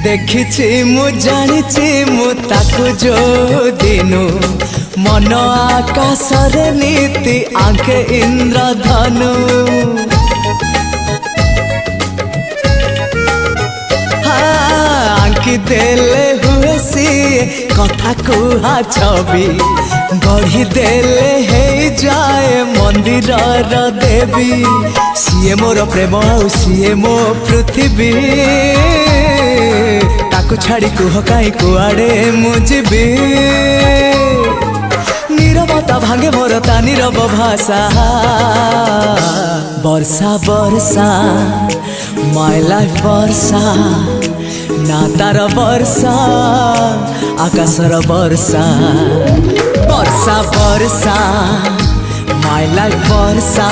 देखिछि मु जानिछि मु ताकु जो दिनु मन आकाश रे नीति आंखे इंद्रधनु आंकी देले हुए सी कथा कुहा छवि गढ़ी देले हे जाए मंदिर देवी सीए मोर प्रेम आउ सीए मो पृथ्वी ताकू छाड़ी कुह कहीं कुआड़े मुझी नीरवता भांगे मोर ता नीरव भाषा वर्षा वर्षा माय लाइफ वर्षा ना तार वर्षा आकाशर वर्षा वर्षा वर्षा माय लाइफ वर्षा